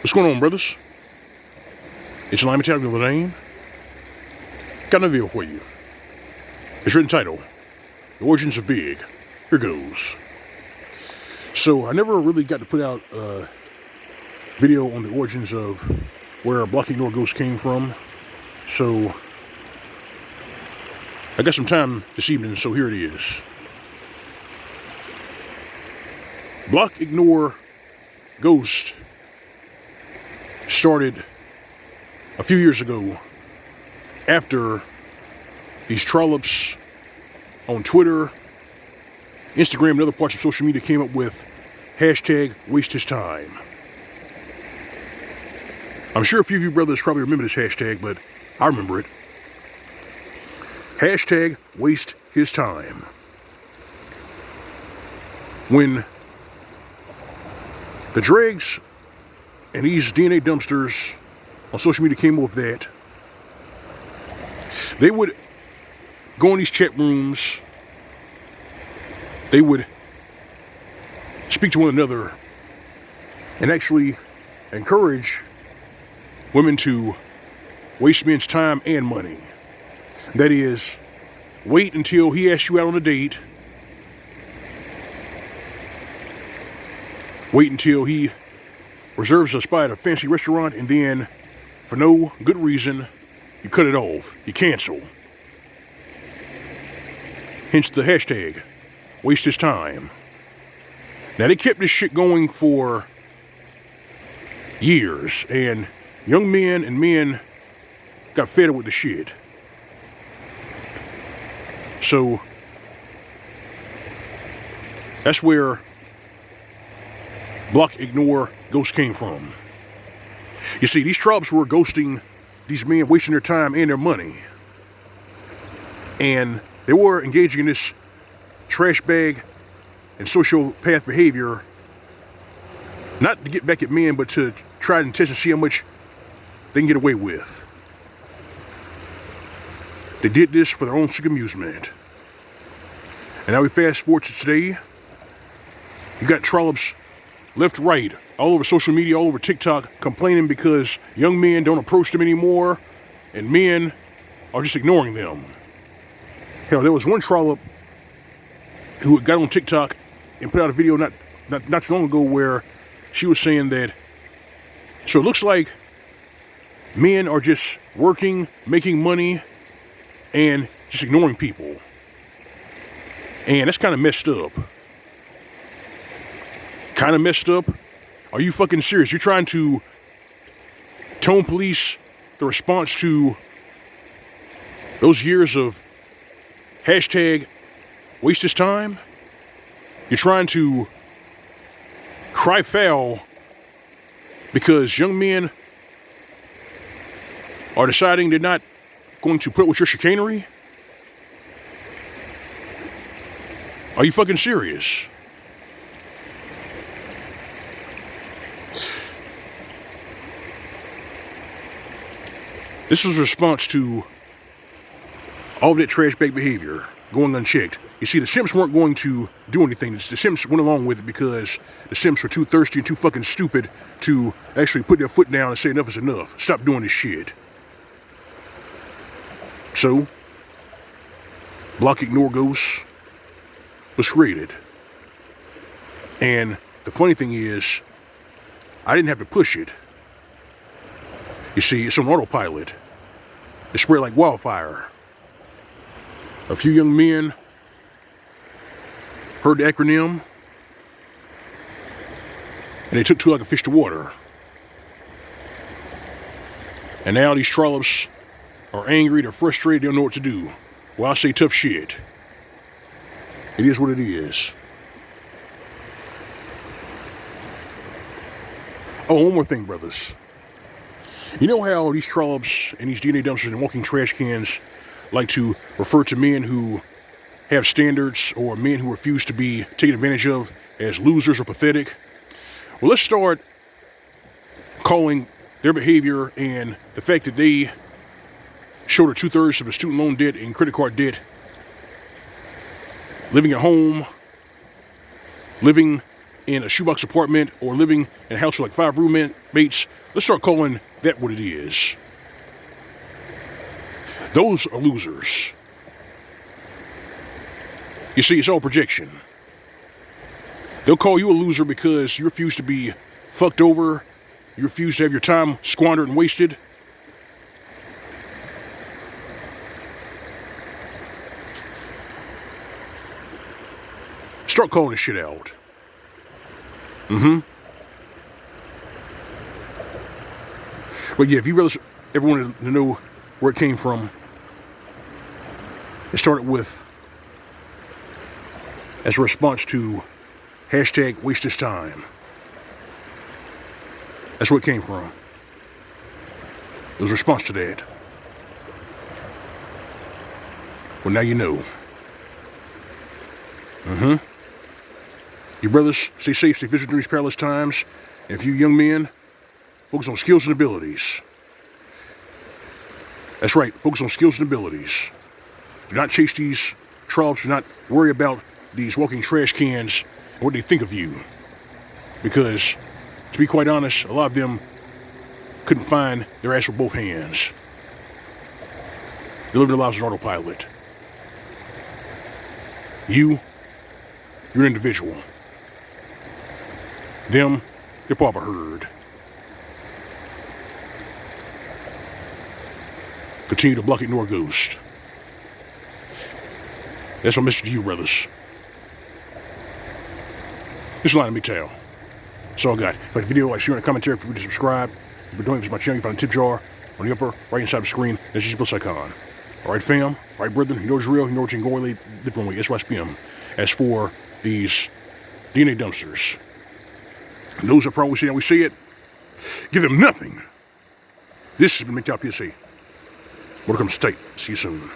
What's going on, brothers? It's Mgtow with L.O.M. Got another video for you. It's written title, The Origins of Big. Here goes. So I never really got to put out a video on the origins of where Block Ignore Ghost came from. So I got some time this evening, so here it is. Block Ignore Ghost started a few years ago after these trollops on Twitter, Instagram, and other parts of social media came up with hashtag waste his time. I'm sure a few of you brothers probably remember this hashtag, but I remember it. Hashtag waste his time. When the dregs and these DNA dumpsters on social media came up with that, they would go in these chat rooms, they would speak to one another and actually encourage women to waste men's time and money. That is, wait until he asks you out on a date, wait until he reserves a spot at a fancy restaurant, and then, for no good reason, you cut it off, you cancel. Hence the hashtag, waste his time. Now, they kept this shit going for years, and young men and men got fed up with the shit. So, that's where Block Ignore Ghost came from. You see, these trollops were ghosting these men, wasting their time and their money. And they were engaging in this trash bag and sociopath behavior, not to get back at men, but to try and test and see how much they can get away with. They did this for their own sick amusement. And now we fast forward to today. You got trollops left, right, all over social media, all over TikTok, complaining because young men don't approach them anymore and men are just ignoring them. Hell, there was one trollop who got on TikTok and put out a video not too long ago where she was saying that, so it looks like men are just working, making money, and just ignoring people. And that's kind of messed up. Kind of messed up? Are you fucking serious? You're trying to tone police the response to those years of hashtag waste his time? You're trying to cry foul because young men are deciding they're not going to put up with your chicanery? Are you fucking serious? This was a response to all of that trash bag behavior going unchecked. You see, the simps weren't going to do anything. The simps went along with it because the simps were too thirsty and too fucking stupid to actually put their foot down and say enough is enough. Stop doing this shit. So, Block Ignore Ghost was created. And the funny thing is, I didn't have to push it. You see, it's on autopilot. It spread like wildfire. A few young men heard the acronym, and they took to it like a fish to water. And now these trollops are angry, they're frustrated, they don't know what to do. Well, I say tough shit. It is what it is. Oh, one more thing, brothers. You know how these trollops and these DNA dumpsters and walking trash cans like to refer to men who have standards or men who refuse to be taken advantage of as losers or pathetic? Well, let's start calling their behavior and the fact that they shoulder 2/3 of the student loan debt and credit card debt, living at home, living in a shoebox apartment or living in a house with like 5 roommates, let's start calling that what it is. Those are losers. You see, it's all projection. They'll call you a loser because you refuse to be fucked over. You refuse to have your time squandered and wasted. Start calling this shit out. But yeah, if you really ever wanted to know where it came from, it started with as a response to hashtag waste this time. That's where it came from. It was a response to that. Well, now you know. You brothers, stay safe, stay vigilant during these perilous times. And if you young men, focus on skills and abilities. That's right, focus on skills and abilities. Do not chase these trollops. Do not worry about these walking trash cans and what they think of you. Because, to be quite honest, a lot of them couldn't find their ass with both hands. They live their lives on autopilot. You're an individual. Them, they're part of a herd. Continue to block, ignore, ghost. That's my message to you, brothers. This is line of Mgtow. That's all I got. If you like the video, like, share, and commentary. If you would subscribe. If you're doing this to my channel, you find a tip jar on the upper right hand side of the screen. That's just plus icon. Alright, fam. Alright, brethren. You know it's real. You know what you can go away different way. SYSPM. As for these DNA dumpsters, those are probably saying we see it. Give them nothing. This has been Mgtow PSA. Welcome to State. See you soon.